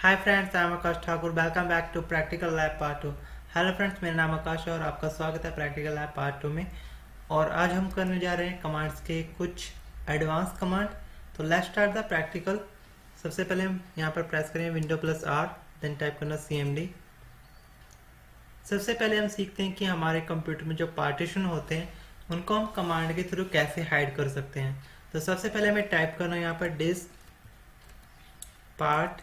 Hi friends, I am Akash Thakur. Welcome back to practical lab part 2। Hello friends, मेरा नाम आकाश है और आपका स्वागत है प्रैक्टिकल लैब पार्ट 2 में। और आज हम करने जा रहे हैं कमांड्स के कुछ एडवांस कमांड। तो लेट्स स्टार्ट द प्रैक्टिकल। सबसे पहले हम यहाँ पर प्रेस करें window plus R, then type करना CMD। सबसे पहले हम सीखते हैं कि हमारे कंप्यूटर में जो पार्टीशन होते हैं उनको हम कमांड के थ्रू कैसे हाइड कर सकते हैं। तो सबसे पहले हमें टाइप करना है यहाँ पर disk part,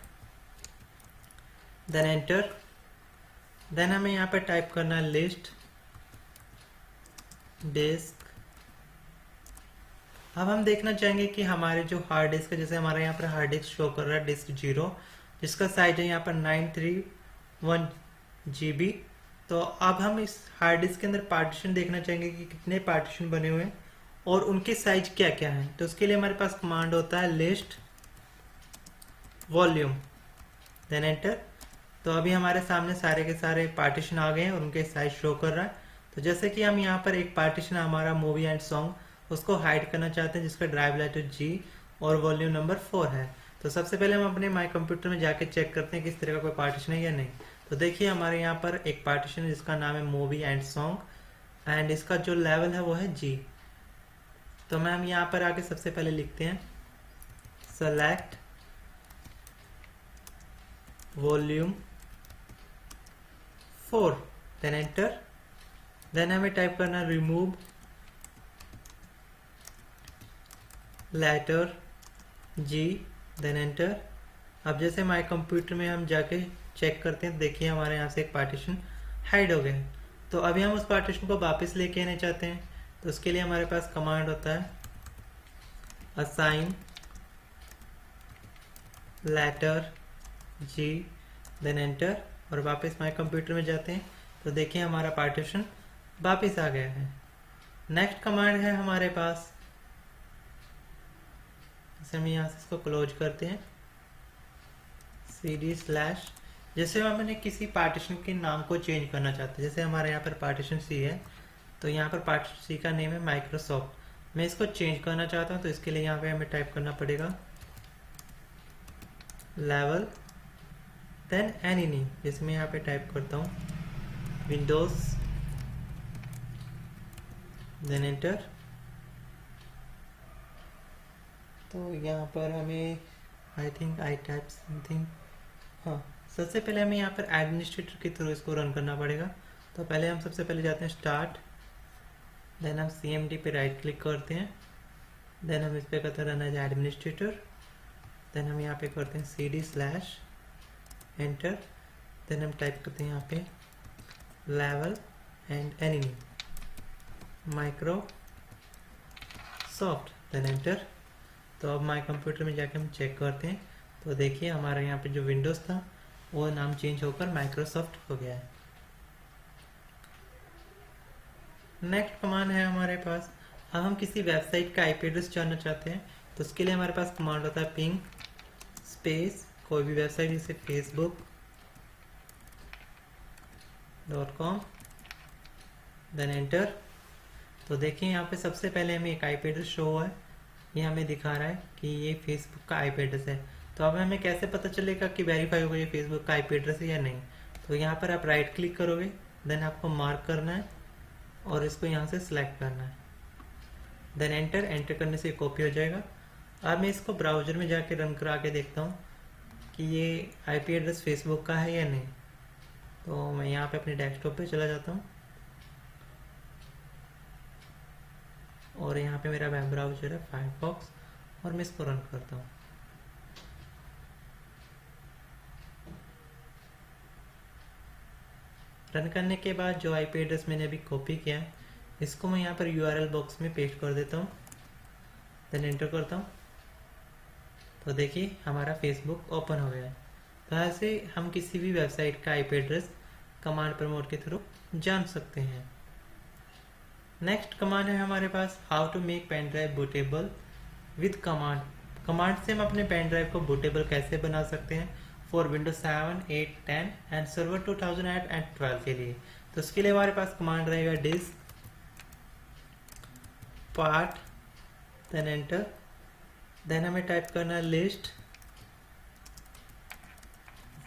then enter. Then हमें यहाँ पर टाइप करना है लिस्ट डिस्क। अब हम देखना चाहेंगे कि हमारे जो हार्ड डिस्क है, जैसे हमारे यहाँ पर हार्ड डिस्क शो कर रहा है डिस्क 0, जिसका साइज है यहाँ पर 931 GB। तो अब हम इस हार्ड डिस्क के अंदर पार्टीशन देखना चाहेंगे कि कितने पार्टीशन बने हुए हैं और उनकी साइज क्या क्या है। तो उसके लिए हमारे पास कमांड होता है लिस्ट वॉल्यूम, देन एंटर। तो अभी हमारे सामने सारे के सारे पार्टीशन आ गए हैं और उनके साइज शो कर रहा है। तो जैसे कि हम यहाँ पर एक पार्टीशन हमारा मूवी एंड सॉन्ग, उसको हाइड करना चाहते हैं, जिसका ड्राइव लेटर G और वॉल्यूम नंबर 4 है। तो सबसे पहले हम अपने माई कंप्यूटर में जाके चेक करते हैं कि इस तरह का कोई पार्टीशन है या नहीं। तो देखिए हमारे यहाँ पर एक पार्टीशन है जिसका नाम है मूवी एंड सॉन्ग एंड इसका जो लेवल है वो है G। तो मैम यहाँ पर आके सबसे पहले लिखते हैं select volume 4, then enter. Then हमें टाइप करना remove letter G, then enter. अब जैसे माई कंप्यूटर में हम जाके चेक करते हैं, देखिए हमारे यहाँ से एक पार्टीशन हाइड हो गया है। तो अभी हम उस पार्टीशन को वापस लेके आने चाहते हैं। तो उसके लिए हमारे पास कमांड होता है assign letter G, then enter. और वापस माई कंप्यूटर में जाते हैं तो देखिए हमारा पार्टीशन वापस आ गया है। नेक्स्ट कमांड है हमारे पास, जैसे हम यहाँ से इसको क्लोज करते हैं CD/। जैसे हम अपने किसी पार्टीशन के नाम को चेंज करना चाहते हैं, जैसे हमारे यहाँ पर पार्टीशन C है, तो यहाँ पर पार्टीशन C का नेम है माइक्रोसॉफ्ट। मैं इसको चेंज करना चाहता हूँ, तो इसके लिए यहाँ पे हमें टाइप करना पड़ेगा लेवल, देन एनी नेम। जैसे मैं यहाँ पे टाइप करता हूँ विंडोज, देन एंटर। तो यहाँ पर हमें I think I type something, हाँ, सबसे पहले हमें यहाँ पर एडमिनिस्ट्रेटर के थ्रू इसको रन करना पड़ेगा। तो पहले हम सबसे पहले जाते हैं स्टार्ट, देन हम CMD पे राइट क्लिक करते हैं, देन हम इस पर करते हैं रन एज एडमिनिस्ट्रेटर। देन हम यहाँ पे करते हैं CD/ एंटर। देन हम टाइप करते हैं यहाँ पे लेवल and any name Microsoft, then enter. तो अब माई कंप्यूटर में जाके हम चेक करते हैं, तो देखिए हमारे यहाँ पे जो विंडोज़ था वो नाम चेंज होकर माइक्रोसॉफ्ट हो गया है। नेक्स्ट कमांड है हमारे पास, अब हम किसी वेबसाइट का IP एड्रेस जानना चाहते हैं। तो उसके लिए हमारे पास कमांड होता है पिंग स्पेस कोई भी वेबसाइट, जैसे facebook.com, देन एंटर। तो देखिए यहाँ पे सबसे पहले हमें एक IP एड्रेस शो हुआ है, ये हमें दिखा रहा है कि ये फेसबुक का IP एड्रेस है। तो अब हमें कैसे पता चलेगा कि वेरीफाई होगा ये फेसबुक का IP एड्रेस है या नहीं। तो यहाँ पर आप राइट क्लिक करोगे, देन आपको मार्क करना है और इसको यहाँ से सिलेक्ट करना है, देन एंटर। एंटर करने से कॉपी हो जाएगा। अब मैं इसको ब्राउजर में जाके रन करा के देखता हूँ कि ये IP एड्रेस फेसबुक का है या नहीं। तो मैं यहाँ पे अपने डेस्कटॉप पे चला जाता हूँ और यहाँ पे मेरा वेब ब्राउजर है फायरफॉक्स, और मैं इसको रन करता हूँ। रन करने के बाद जो IP एड्रेस मैंने अभी कॉपी किया है, इसको मैं यहाँ पर URL बॉक्स में पेस्ट कर देता हूँ, देन एंटर करता हूँ। तो देखिए हमारा फेसबुक ओपन हो गया है। तो ऐसे हम किसी भी वेबसाइट का IP एड्रेस कमांड प्रमोट के थ्रू जान सकते हैं। नेक्स्ट कमांड है हमारे पास how to make pen drive bootable with command. Command से हम अपने पेन ड्राइव को बूटेबल कैसे बना सकते हैं for Windows 7, 8, 10 and server 2008 and 12 के लिए। तो उसके लिए हमारे पास कमांड रहेगा disk part, then enter. Then हमें टाइप करना है लिस्ट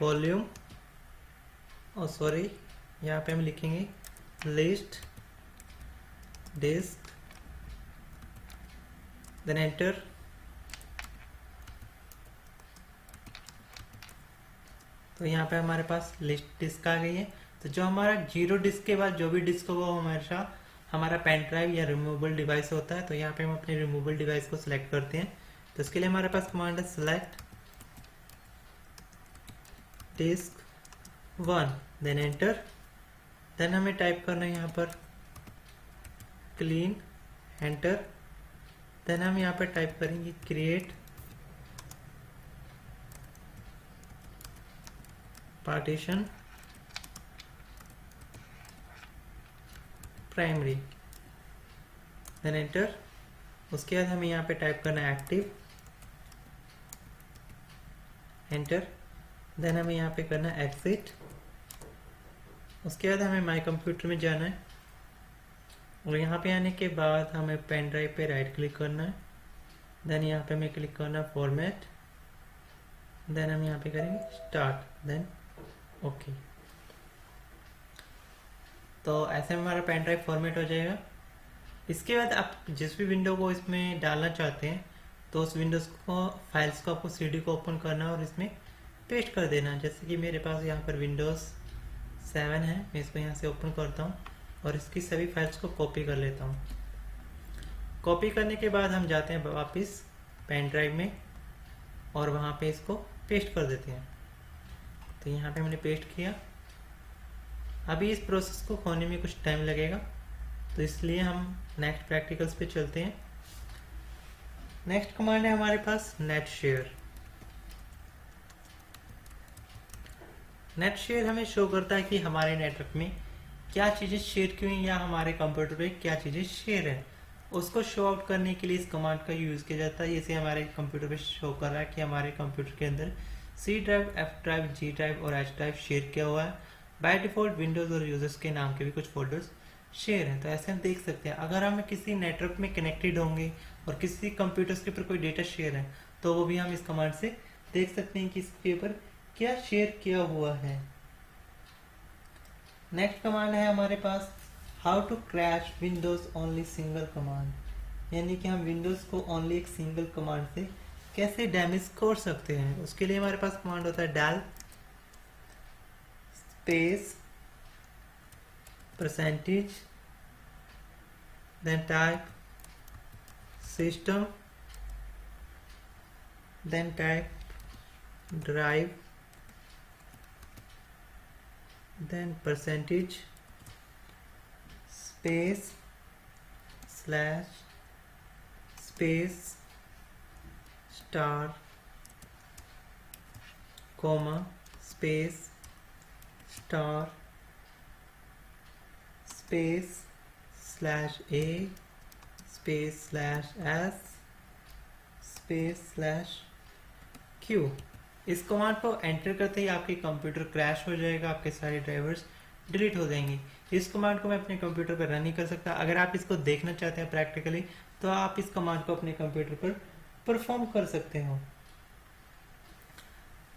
वॉल्यूम, और सॉरी यहाँ पे हम लिखेंगे लिस्ट डिस्क, देन एंटर। तो यहाँ पे हमारे पास लिस्ट डिस्क आ गई है। तो जो हमारा 0 डिस्क के बाद जो भी डिस्क होगा वो हमेशा हमारा पेन ड्राइव या रिमूवेबल डिवाइस होता है। तो यहाँ पे हम अपने रिमूवेबल डिवाइस को सिलेक्ट करते हैं। तो इसके लिए हमारे पास कमांड है select disk 1, then enter. Then हमें टाइप करना है यहाँ पर क्लीन, एंटर। देन हम यहाँ पर टाइप करेंगे create partition primary, then enter. उसके बाद हमें यहाँ पे टाइप करना है एक्टिव, एंटर। देन हमें यहाँ पे करना है एग्जिट। उसके बाद हमें माई कंप्यूटर में जाना है, और यहाँ पे आने के बाद हमें पेन ड्राइव पे राइट क्लिक करना है। देन यहाँ पे हमें क्लिक करना है फॉर्मेट, देन हम यहाँ पे करेंगे स्टार्ट, देन ओके। तो ऐसे में हमारा पेन ड्राइव फॉर्मेट हो जाएगा। इसके बाद आप जिस भी विंडो को इसमें डालना चाहते हैं तो उस विंडोज को फाइल्स को आपको सीडी को ओपन करना और इसमें पेस्ट कर देना। जैसे कि मेरे पास यहाँ पर विंडोज 7 है, मैं इसको यहाँ से ओपन करता हूँ और इसकी सभी फाइल्स को कॉपी कर लेता हूँ। कॉपी करने के बाद हम जाते हैं वापस पेन ड्राइव में और वहाँ पे इसको पेस्ट कर देते हैं। तो यहाँ पे मैंने पेस्ट किया। अभी इस प्रोसेस को होने में कुछ टाइम लगेगा, तो इसलिए हम नेक्स्ट प्रैक्टिकल्स पे चलते हैं। नेक्स्ट कमांड है हमारे पास नेट शेयर। नेट शेयर हमें शो करता है कि हमारे नेटवर्क में क्या चीज़ें शेयर की हुई या हमारे कंप्यूटर पे क्या चीज़ें शेयर है। उसको शो आउट करने के लिए इस कमांड का यूज़ किया जाता है। जैसे हमारे कंप्यूटर पे शो कर रहा है कि हमारे कंप्यूटर के अंदर C drive, F drive, G drive और H ड्राइव शेयर किया हुआ है। बाय डिफ़ॉल्ट विंडोज़ और यूजर्स के नाम के भी कुछ फोल्डर्स शेयर हैं। तो ऐसे हम देख सकते हैं अगर हम किसी नेटवर्क में कनेक्टेड होंगे और किसी कंप्यूटर्स के ऊपर कोई डेटा शेयर है तो वो भी हम इस कमांड से देख सकते हैं कि इसके ऊपर क्या शेयर किया हुआ है। नेक्स्ट कमांड है हमारे पास how to crash Windows only single command, यानी कि हम विंडोज को ओनली एक सिंगल कमांड से कैसे डैमेज कर सकते हैं। उसके लिए हमारे पास कमांड होता है del space percentage, then type system, then type drive, then percentage space slash space star comma space star space slash a space slash s space slash q। इस कमांड को एंटर करते ही आपके कंप्यूटर क्रैश हो जाएगा, आपके सारे drivers delete हो जाएंगे। इस कमांड को मैं अपने कंप्यूटर पर रन नहीं कर सकता। अगर आप इसको देखना चाहते हैं प्रैक्टिकली तो आप इस कमांड को अपने कंप्यूटर पर परफॉर्म कर सकते हो।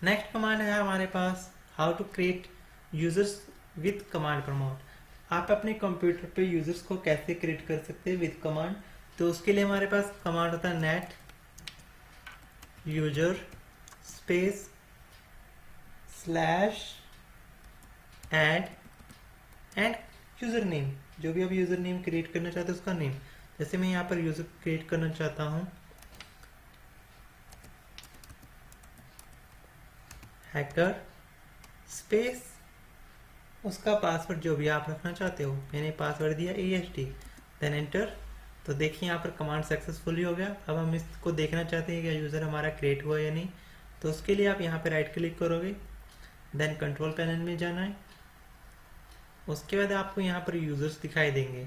नेक्स्ट कमांड है हमारे पास how to create users with command prompt. आप अपने कंप्यूटर पे यूजर्स को कैसे क्रिएट कर सकते हैं विद कमांड। तो उसके लिए हमारे पास कमांड होता है net user space slash add and user name, जो भी आप यूजर नेम क्रिएट करना चाहते हैं उसका नेम। जैसे मैं यहाँ पर यूजर क्रिएट करना चाहता हूँ हैकर स्पेस उसका पासवर्ड जो भी आप रखना चाहते हो। मैंने पासवर्ड दिया AST, देन एंटर। तो देखिए यहाँ पर कमांड सक्सेसफुली हो गया। अब हम इसको देखना चाहते हैं कि यूज़र हमारा क्रिएट हुआ या नहीं। तो उसके लिए आप यहाँ पर राइट क्लिक करोगे, देन कंट्रोल पैनल में जाना है। उसके बाद आपको यहाँ पर यूज़र्स दिखाई देंगे।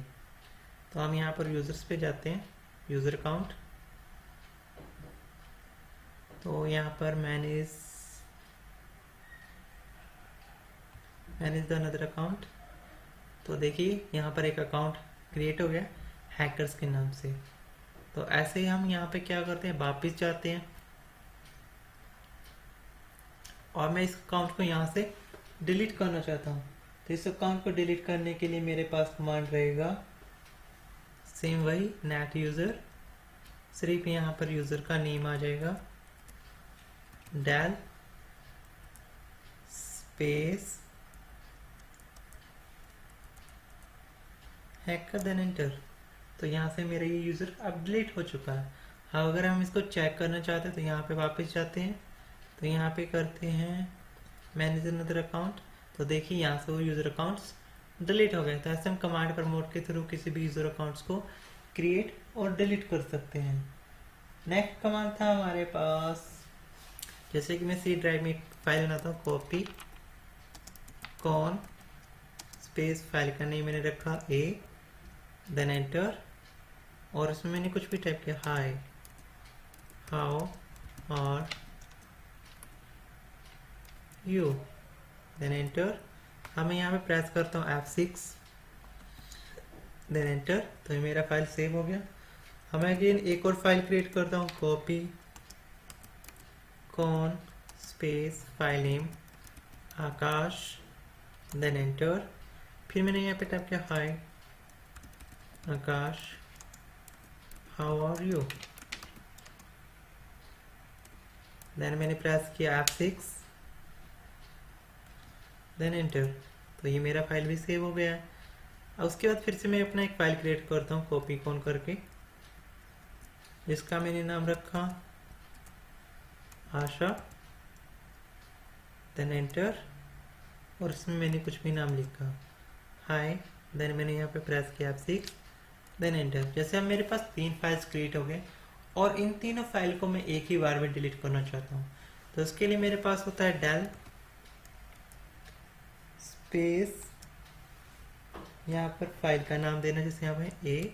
तो हम यहाँ पर यूज़र्स पे जाते हैं, यूज़र अकाउंट। तो यहाँ पर मैनेज द अनदर अकाउंट। तो देखिए यहाँ पर एक अकाउंट क्रिएट हो गया हैकर्स के नाम से। तो ऐसे ही हम यहाँ पे क्या करते हैं, वापस जाते हैं और मैं इस अकाउंट को यहाँ से डिलीट करना चाहता हूँ। तो इस अकाउंट को डिलीट करने के लिए मेरे पास कमांड रहेगा सेम वही नेट यूज़र, सिर्फ यहाँ पर यूज़र का नेम आ जाएगा del space hacker then enter. तो यहाँ से मेरा ये यूज़र अब डिलीट हो चुका है। हाँ, अगर हम इसको चेक करना चाहते हैं तो यहाँ पे वापस जाते हैं, तो यहाँ पे करते हैं मैनेज अनदर अकाउंट। तो देखिए यहाँ से वो यूज़र अकाउंट्स डिलीट हो गए। तो ऐसे हम कमांड प्रमोट के थ्रू किसी भी यूज़र अकाउंट्स को क्रिएट और डिलीट कर सकते हैं। नेक्स्ट कमांड था हमारे पास, जैसे कि मैं सी ड्राइव में एक फाइल बनाता हूँ, कॉपी कॉन स्पेस फाइल का नेम मैंने रखा ए देन एंटर, और इसमें मैंने कुछ भी टाइप किया hi how are you then enter. अब मैं यहाँ पे प्रेस करता हूँ F6 देन एंटर। तो ये मेरा फाइल सेव हो गया। अब मैं अगेन एक और फाइल क्रिएट करता हूँ, copy con space file name Akash then enter. फिर मैंने यहाँ पे टाइप किया hi Akash how are you, then मैंने प्रेस किया F6 देन एंटर। तो ये मेरा फाइल भी सेव हो गया है। अब उसके बाद फिर से मैं अपना एक फाइल क्रिएट करता हूँ, कॉपी कॉन करके, जिसका मैंने नाम रखा आशा देन एंटर, और इसमें मैंने कुछ भी नाम लिखा हाय, देन मैंने यहाँ पे प्रेस किया F6 देन एंटर। जैसे अब मेरे पास 3 फाइल्स क्रिएट हो गए और इन तीनों फाइल को मैं एक ही बार में डिलीट करना चाहता हूँ। तो उसके लिए मेरे पास होता है डेल स्पेस, यहाँ पर फाइल का नाम देना, जैसे यहाँ पे ए,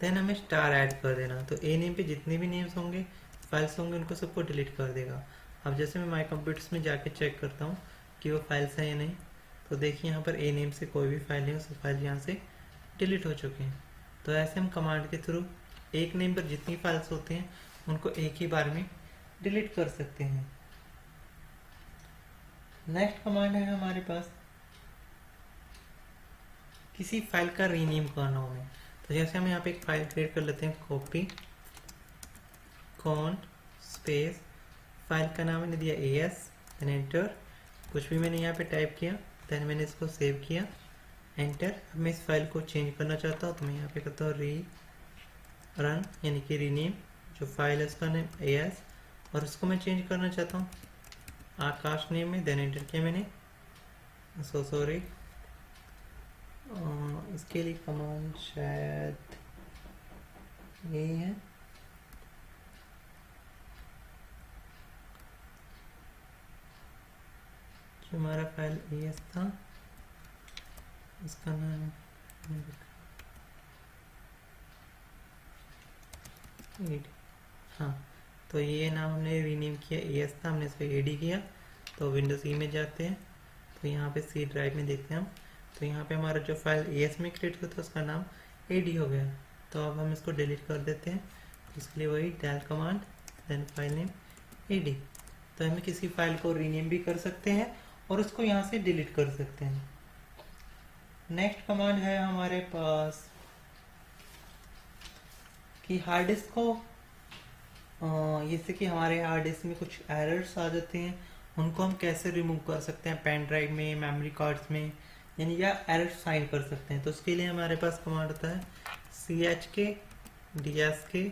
देन हमें स्टार ऐड कर देना। तो ए नेम पे जितने भी नेम्स होंगे फाइल्स होंगे उनको सबको डिलीट कर देगा। अब जैसे मैं माई कंप्यूटर्स में जाके चेक करता हूँ कि वो फाइल्स हैं या नहीं, तो देखिए यहाँ पर ए नेम से कोई भी फाइल नहीं, सब फाइल यहाँ से डिलीट हो चुके हैं। तो ऐसे हम कमांड के थ्रू एक नेम पर जितनी फाइल्स होते हैं उनको एक ही बार में डिलीट कर सकते हैं। नेक्स्ट कमांड है हमारे पास किसी फाइल का रीनेम करना हो। तो जैसे हम यहाँ पे एक फाइल क्रिएट कर लेते हैं, कॉपी कॉन स्पेस फाइल का नाम मैंने दिया AS देन एंटर। कुछ भी मैंने यहाँ पे टाइप किया, देन मैंने इसको सेव किया एंटर। अब मैं इस फाइल को चेंज करना चाहता हूँ, तो मैं यहाँ पे करता हूँ री रन, यानी कि रीनेम। जो फाइल है उसका नेम AS, और उसको मैं चेंज करना चाहता हूँ आकाश नेम में, देन एंटर किया मैंने। सो सॉरी, इसके लिए कमांड शायद यही है, जो हमारा फाइल AS था इसका नाम हाँ, तो ये नाम हमने रीनेम किया, AS था, हमने इसको AD किया। तो विंडोज ई में जाते हैं, तो यहाँ पे सी ड्राइव में देखते हैं हम, तो यहाँ पे हमारा जो फाइल AS में क्रिएट हुआ था उसका नाम AD हो गया। तो अब हम इसको डिलीट कर देते हैं। इसके लिए वही del command then file name AD। तो हमें किसी फाइल को रीनेम भी कर सकते हैं और उसको यहाँ से डिलीट कर सकते हैं। नेक्स्ट कमांड है हमारे पास कि हार्ड डिस्क को जैसे कि हमारे हार्ड डिस्क में कुछ एरर्स आ जाते हैं, उनको हम कैसे रिमूव कर सकते हैं पेन ड्राइव में, मेमोरी कार्ड्स में, यानी या एरर साइन कर सकते हैं। तो उसके लिए हमारे पास कमांड होता है CHK DSK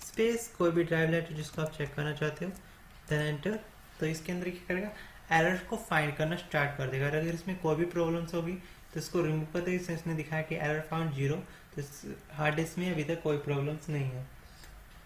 स्पेस कोई भी ड्राइव लेटर जिसको आप चेक करना चाहते हो देन एंटर। तो इसके अंदर क्या करेगा, एरर को फाइंड करना स्टार्ट कर देगा। अगर इसमें कोई भी प्रॉब्लम्स होगी तो इसको रिमूव कर देगा। इसने दिखाया कि एरर फाउंड 0, तो हार्ड डिस्क में अभी तक कोई प्रॉब्लम्स नहीं है।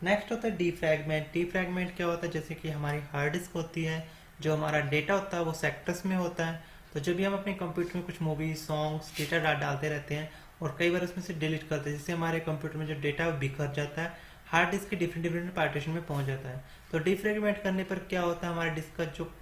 नेक्स्ट होता है डीफ्रैगमेंट। डीफ्रैगमेंट क्या होता है, जैसे कि हमारी हार्ड डिस्क होती है, जो हमारा डेटा होता है वो सेक्टर्स में होता है। तो जब भी हम अपने कंप्यूटर में कुछ मूवी सॉन्ग्स डेटा डालते रहते हैं और कई बार उसमें से डिलीट करते हैं, जिससे हमारे कंप्यूटर में जो डेटा वो बिखर जाता है, हार्ड डिस्क के डिफरेंट डिफरेंट पार्टीशन में पहुंच जाता है। तो डीफ्रैगमेंट करने पर क्या होता है, हमारे डिस्क का जो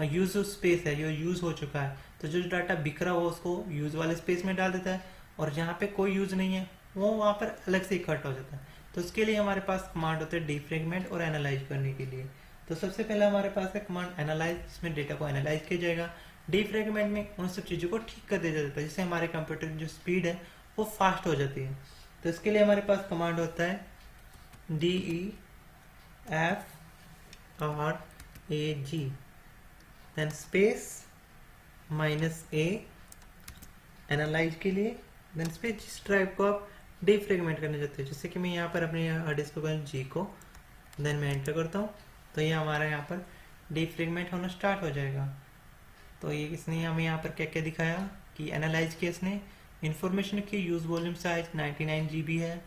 यूज स्पेस है जो यूज हो चुका है, तो जो डाटा बिखरा हुआ उसको यूज वाले स्पेस में डाल देता है, और जहाँ पे कोई यूज नहीं है वो वहाँ पर अलग से इकट्ठा हो जाता है। तो उसके लिए हमारे पास कमांड होते हैं डीफ्रैगमेंट और एनालाइज करने के लिए। तो सबसे पहले हमारे पास है कमांड एनालाइज, जिसमें डेटा को एनालाइज किया जाएगा। डीफ्रेगमेंट में उन सब चीज़ों को ठीक कर दिया जाता है जिससे हमारे कंप्यूटर की जो स्पीड है वो फास्ट हो जाती है। तो इसके लिए हमारे पास कमांड होता है DEFRAG then space -A analyse के लिए, देन स्पेस जिस ड्राइव को आप डीफ्रेगमेंट करना चाहते हैं। जैसे कि मैं यहाँ पर अपने हार्ड डिस्क को G को, देन मैं एंटर करता हूँ तो ये हमारा यहाँ पर डीफ्रेगमेंट होना स्टार्ट हो जाएगा। तो ये इसने हमें यहाँ पर क्या क्या दिखाया कि एनालाइज किया इसने, इंफॉर्मेशन की यूज वॉल्यूम साइज 99 GB है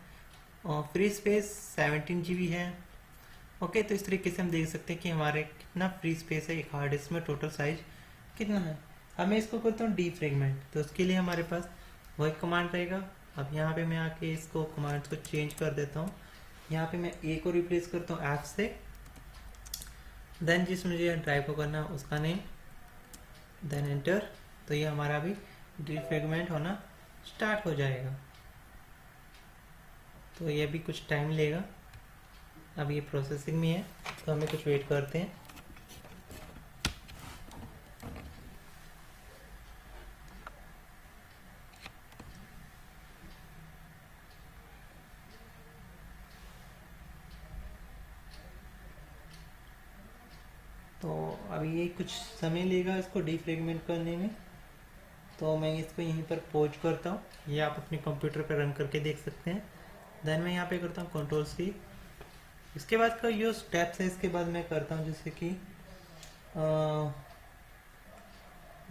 और फ्री स्पेस 17 GB है। ओके, तो इस तरीके से हम देख सकते हैं कि हमारे कितना फ्री स्पेस है एक हार्ड डिस्क में, टोटल साइज कितना है। अब मैं इसको करता हूँ डीफ्रेगमेंट, तो उसके लिए हमारे पास वही कमांड रहेगा। अब यहाँ पे मैं आके इसको कमांड को चेंज कर देता हूँ। यहाँ पे मैं ए को रिप्लेस करता हूँ F से, देन जिस मुझे ड्राइव को करना उसका नेम, देन एंटर। तो ये हमारा भी डीफ्रेगमेंट होना स्टार्ट हो जाएगा। तो ये भी कुछ टाइम लेगा, अब ये प्रोसेसिंग में है तो हमें कुछ वेट करते हैं। तो अभी ये कुछ समय लेगा इसको डीफ्रेगमेंट करने में, तो मैं इसको यहीं पर पॉज करता हूँ। ये आप अपने कंप्यूटर पर रन करके देख सकते हैं। देन मैं यहाँ पे करता हूँ Ctrl+C। इसके बाद का जो स्टेप्स है इसके बाद मैं करता हूँ जैसे कि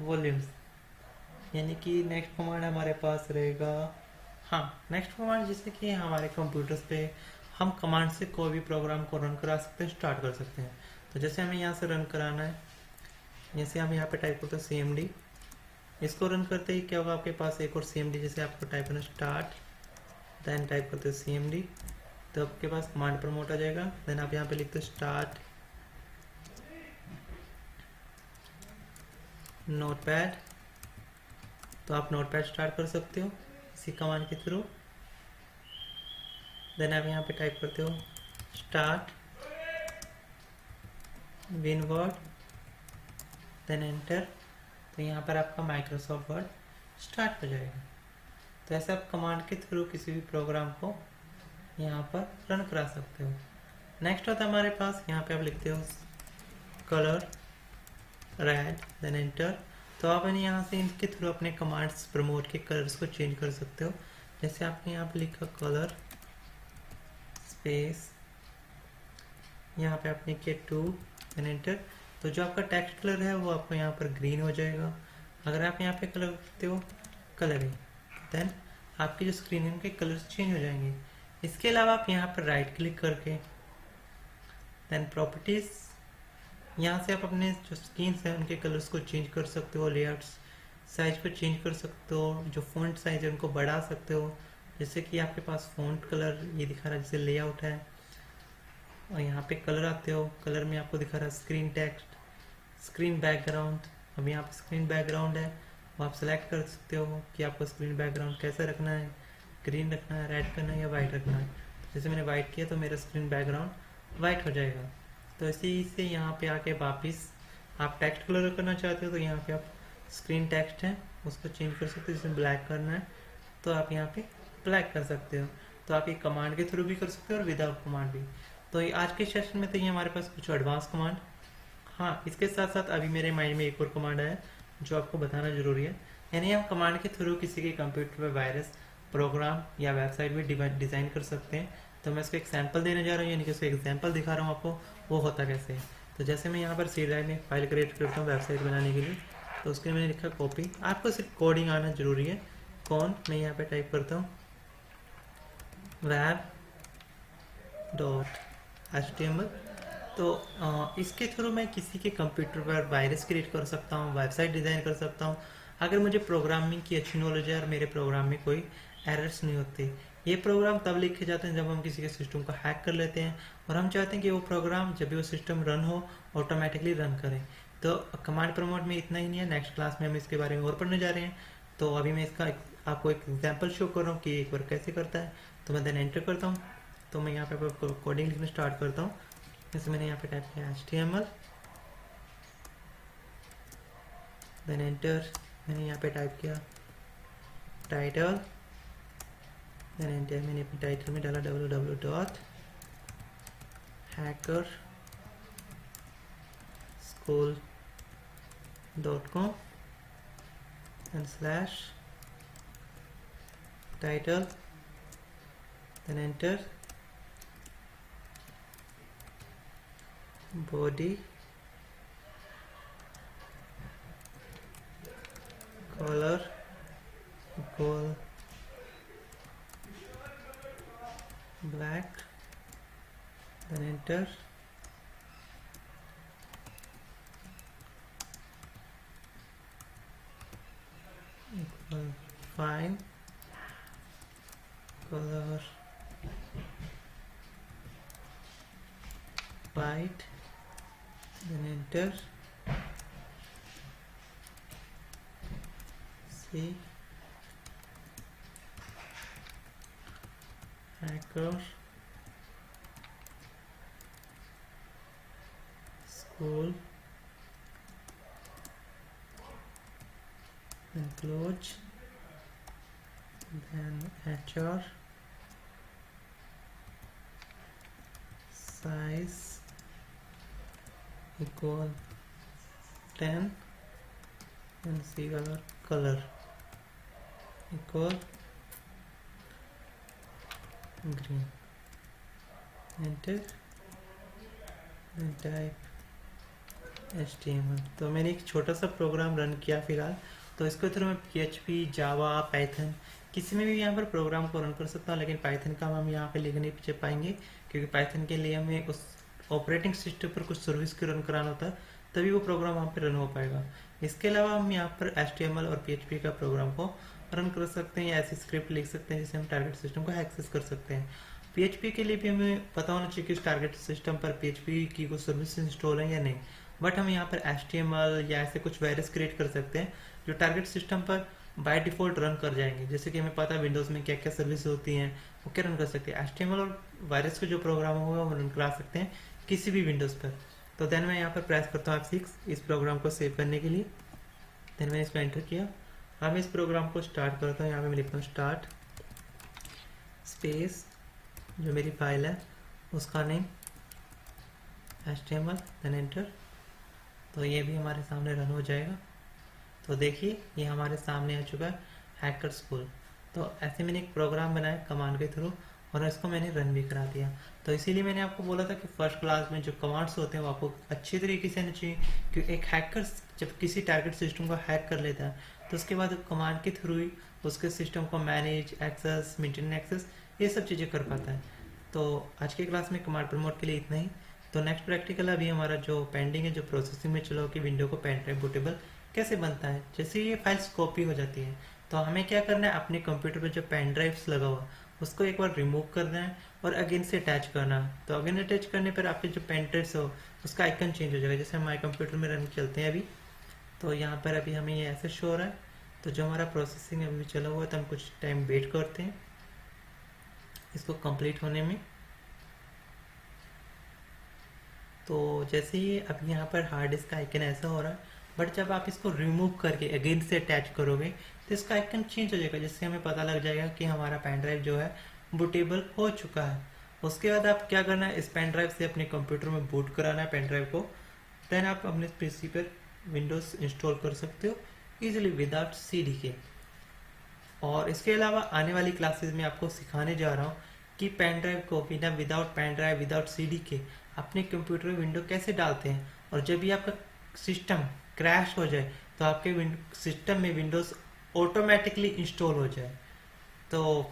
वॉल्यूम्स, यानी कि नेक्स्ट कमांड हमारे पास रहेगा, हाँ नेक्स्ट कमांड जैसे कि हमारे कंप्यूटर्स पे हम कमांड से कोई भी प्रोग्राम को रन करा सकते हैं, स्टार्ट कर सकते हैं। तो जैसे हमें यहाँ से रन कराना है, जैसे हम यहाँ पे टाइप करते हैं CMD, इसको रन करते ही क्या होगा, आपके पास एक और CMD, जैसे आपको टाइप करना स्टार्ट, देन टाइप करते हैं CMD, तो आपके पास कमांड प्रमोट आ जाएगा। देन आप यहाँ पे लिखते हो स्टार्ट नोटपैड, तो आप नोटपैड स्टार्ट कर सकते हो इसी कमांड के थ्रू। देन आप यहाँ पे टाइप करते हो स्टार्ट विनवर्ड, देन एंटर। तो यहाँ पर आपका माइक्रोसॉफ्ट वर्ड स्टार्ट हो जाएगा। तो ऐसे आप कमांड के थ्रू किसी भी प्रोग्राम को यहाँ पर रन करा सकते हो। नेक्स्ट होता है हमारे पास, यहाँ पे आप लिखते हो कलर रेड, देन एंटर। तो आप यहाँ से इनके थ्रू अपने कमांड्स प्रमोट के कलर्स को चेंज कर सकते हो। जैसे आपने यहाँ पे लिखा कलर स्पेस, यहाँ पे आपने किया 2, देन एंटर। तो जो आपका टेक्स्ट कलर है वो आपको यहाँ पर ग्रीन हो जाएगा। अगर आप यहाँ पे कलर करते हो कलरिंग, देन आपकी जो स्क्रीन है उनके कलर्स चेंज हो जाएंगे। इसके अलावा आप यहाँ पर राइट क्लिक करके देन प्रॉपर्टीज, यहाँ से आप अपने जो स्क्रीन्स हैं उनके कलर्स को चेंज कर सकते हो, लेआउट्स साइज को चेंज कर सकते हो, जो फॉन्ट साइज है उनको बढ़ा सकते हो। जैसे कि आपके पास फॉन्ट कलर ये दिखा रहा है जैसे लेआउट है, और यहाँ पे कलर आते हो, कलर में आपको दिखा रहा है स्क्रीन टेक्स्ट, स्क्रीन बैकग्राउंड। अब यहाँ पे स्क्रीन बैकग्राउंड है, वो आप सेलेक्ट कर सकते हो कि आपको स्क्रीन बैकग्राउंड कैसा रखना है, ग्रीन रखना है, रेड करना है या वाइट रखना है। जैसे मैंने वाइट किया तो मेरा स्क्रीन बैकग्राउंड वाइट हो जाएगा। तो इसी से यहाँ पे आके वापस आप टेक्स्ट कलर करना चाहते हो तो यहाँ पे आप स्क्रीन टेक्स्ट है उसको चेंज कर सकते हो। जैसे ब्लैक करना है तो आप यहाँ पे ब्लैक कर सकते हो। तो आप ये कमांड के थ्रू भी कर सकते हो और विदाउट कमांड भी। तो ये आज के सेशन में तो ये हमारे पास कुछ एडवांस कमांड। हाँ, इसके साथ साथ अभी मेरे माइंड में एक और कमांड आया जो आपको बताना जरूरी है, यानी हम कमांड के थ्रू किसी के कंप्यूटर पर वायरस प्रोग्राम या वेबसाइट भी डिज़ाइन कर सकते हैं। तो मैं इसको एक सैंपल देने जा रहा हूँ, यानी कि इसको एग्जांपल दिखा रहा हूँ आपको वो होता कैसे है। तो जैसे मैं यहाँ पर सी ड्राइव में फाइल क्रिएट करता हूँ वेबसाइट बनाने के लिए, तो उसके लिए मैंने लिखा कॉपी। आपको सिर्फ कोडिंग आना जरूरी है। कौन, मैं यहाँ पे टाइप करता हूँ web.html। तो इसके थ्रू मैं किसी के कंप्यूटर पर वायरस क्रिएट कर सकता हूँ, वेबसाइट डिज़ाइन कर सकता हूँ, अगर मुझे प्रोग्रामिंग की अच्छी नॉलेज है और मेरे प्रोग्राम में कोई एरर्स नहीं होते। ये प्रोग्राम तब लिखे जाते हैं जब हम किसी के सिस्टम को हैक कर लेते हैं और हम चाहते हैं कि वो प्रोग्राम जब भी वो सिस्टम रन हो ऑटोमेटिकली रन करें। तो कमांड प्रमोट में इतना ही नहीं है, नेक्स्ट क्लास में हम इसके बारे में और पढ़ने जा रहे हैं। तो अभी मैं इसका आपको एक एग्जाम्पल शो कर रहा हूँ कि एक बार कैसे करता है। तो मैं देन एंटर करता हूँ। तो मैं यहाँ पे कोडिंग लिखना स्टार्ट करता हूँ। जैसे मैंने यहाँ पे टाइप किया HTML, देन एंटर। मैंने यहाँ पे टाइप किया टाइटल, देन एंटर। मैंने अपने टाइटल में डाला www.hackerschool.com and /title, then enter, body, color equal black, then enter, equal fine, color white, then enter, see, hacker school, then close, then HR, size equal 10, and see color equal green, enter, and type HTML। तो मैंने एक छोटा सा program run किया फिलहाल। तो इसके through मैं PHP, जावा, पाइथन किसी में भी यहाँ पर प्रोग्राम को रन कर सकता हूँ, लेकिन पाइथन का हम यहाँ पे लिख नहीं पाएंगे, क्योंकि पाइथन के लिए हमें उस ऑपरेटिंग सिस्टम पर कुछ सर्विस को रन कराना होता है, तभी वो प्रोग्राम वहाँ पर रन हो पाएगा। इसके अलावा हम यहाँ पर HTML और PHP का प्रोग्राम को रन कर सकते हैं, या ऐसी स्क्रिप्ट लिख सकते हैं जिससे हम टारगेट सिस्टम को एक्सेस कर सकते हैं। PHP के लिए भी हमें पता होना चाहिए कि उस टारगेट सिस्टम पर PHP की कोई सर्विस इंस्टॉल है या नहीं, बट हम यहाँ पर HTML या ऐसे कुछ वायरस क्रिएट कर सकते हैं जो टारगेट सिस्टम पर बाय डिफ़ॉल्ट रन कर जाएंगे। जैसे कि हमें पता है विंडोज़ में क्या क्या सर्विस होती हैं, वो क्या रन कर सकते हैं। HTML और वायरस का जो प्रोग्राम होगा वो रन करा सकते हैं किसी भी विंडोज़ पर। तो देन मैं यहाँ पर प्रेस करता हूँ F6 इस प्रोग्राम को सेव करने के लिए। देन मैंने इसको एंटर किया। अब मैं इस प्रोग्राम को स्टार्ट करता हूँ। यहाँ पे मैं लिखता हूँ स्टार्ट स्पेस, जो मेरी फाइल है उसका नेम HTML, देन एंटर। तो ये भी हमारे सामने रन हो जाएगा। तो देखिए ये हमारे सामने आ चुका है हैकर स्कूल। तो ऐसे मैंने एक प्रोग्राम बनाया कमांड के थ्रू, और इसको मैंने रन भी करा दिया। तो इसीलिए मैंने आपको बोला था कि फर्स्ट क्लास में जो कमांड्स होते हैं वो आपको अच्छी तरीके से आने चाहिए, क्योंकि एक हैकर जब किसी टारगेट सिस्टम को हैक कर लेता है तो उसके बाद कमांड के थ्रू ही उसके सिस्टम को मैनेज, एक्सेस, मेंटेन एक्सेस, ये सब चीज़ें कर पाता है। तो आज के क्लास में कमांड प्रमोट के लिए इतना ही। तो नेक्स्ट प्रैक्टिकल अभी हमारा जो पेंडिंग है, जो प्रोसेसिंग में चला हो कि विंडो को पेन ड्राइव बूटेबल कैसे बनता है। जैसे ये फाइल्स कॉपी हो जाती है तो हमें क्या करना है, अपने कंप्यूटर पर जो पेन ड्राइव्स लगा हुआ उसको एक बार रिमूव करना है और अगेन से अटैच करना है। तो अगेन अटैच करने पर आपके जो पेन ड्राइव्स हो उसका आइकन चेंज हो जाएगा। जैसे हमारे कंप्यूटर में रन चलते हैं अभी, तो यहाँ पर अभी हमें ये ऐसे शो हो रहा है। तो जो हमारा प्रोसेसिंग अभी चला हुआ है तो हम कुछ टाइम वेट करते हैं इसको कंप्लीट होने में। तो जैसे ही अब यहाँ पर हार्ड डिस्क का आइकन ऐसा हो रहा है, बट जब आप इसको रिमूव करके अगेन से अटैच करोगे तो इसका आइकन चेंज हो जाएगा, जिससे हमें पता लग जाएगा कि हमारा पेन ड्राइव जो है बूटेबल हो चुका है। उसके बाद आप क्या करना है, इस पेन ड्राइव से अपने कंप्यूटर में बूट कराना है पेन ड्राइव को। देन आप अपने पीसी पर विंडोज इंस्टॉल कर सकते हो इजीली विदाउट CD के। और इसके अलावा आने वाली क्लासेस में आपको सिखाने जा रहा हूँ कि पेन ड्राइव को बिना without pen drive, without CD के अपने कंप्यूटर में विंडो कैसे डालते हैं। और जब भी आपका सिस्टम क्रैश हो जाए तो आपके सिस्टम में विंडोज़ ऑटोमेटिकली इंस्टॉल हो जाए। तो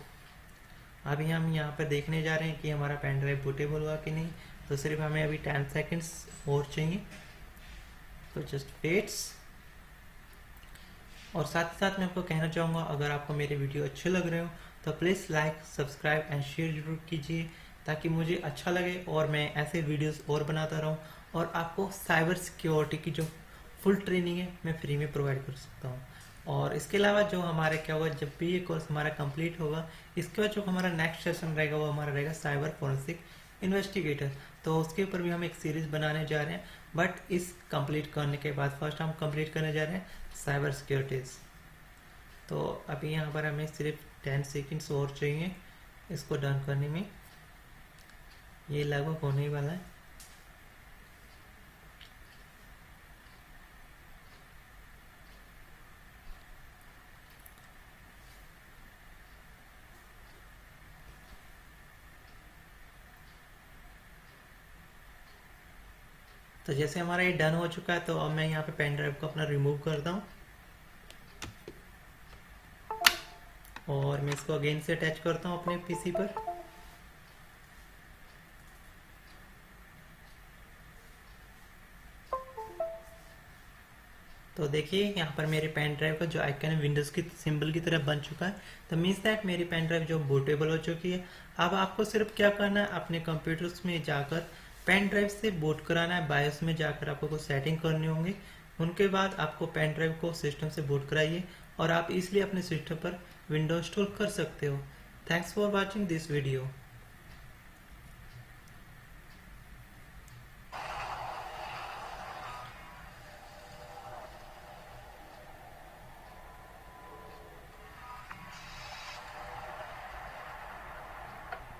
अभी हम यहाँ पर देखने जा रहे हैं कि हमारा पेन ड्राइव बूटेबल हुआ कि नहीं। तो सिर्फ हमें अभी 10 सेकेंड्स और चाहिए, तो जस्ट वेट्स। और साथ ही साथ मैं आपको कहना चाहूँगा, अगर आपको मेरे वीडियो अच्छे लग रहे हो तो please like, subscribe and share जरूर कीजिए, ताकि मुझे अच्छा लगे और मैं ऐसे वीडियोस और बनाता रहूँ और आपको साइबर सिक्योरिटी की जो फुल ट्रेनिंग है मैं फ्री में प्रोवाइड कर सकता हूँ। और इसके अलावा जो हमारे क्या होगा, जब भी ये कोर्स हमारा कंप्लीट होगा इसके बाद जो हमारा नेक्स्ट सेशन रहेगा वो हमारा रहेगा साइबर फोरेंसिक इन्वेस्टिगेटर। तो उसके ऊपर भी हम एक सीरीज बनाने जा रहे हैं, बट इस कंप्लीट करने के बाद फर्स्ट हम कंप्लीट करने जा रहे हैं साइबर सिक्योरिटीज़। तो अभी यहाँ पर हमें सिर्फ 10 सेकेंड्स और चाहिए इसको डन करने में, ये लगभग होने ही वाला है। तो जैसे हमारा ये डन हो चुका है, तो अब मैं यहाँ पे पेन ड्राइव को अपना रिमूव करता हूँ और मैं इसको अगेन से अटैच करता हूँ अपने पीसी पर। तो देखिए यहाँ पर मेरे पेन ड्राइव का जो आइकन है विंडोज की सिंबल की तरह बन चुका है। तो मीन्स दैट मेरी पेन ड्राइव जो बूटेबल हो चुकी है। अब आपको सिर्फ क्या करना है, अपने कंप्यूटर्स में जाकर पेन ड्राइव से बूट कराना है। बायोस में जाकर आपको कुछ सेटिंग करने होंगे, उनके बाद आपको पेन ड्राइव को सिस्टम से बूट कराइए और आप इसलिए अपने सिस्टम पर विंडोज इंस्टॉल कर सकते हो। Thanks for watching this video.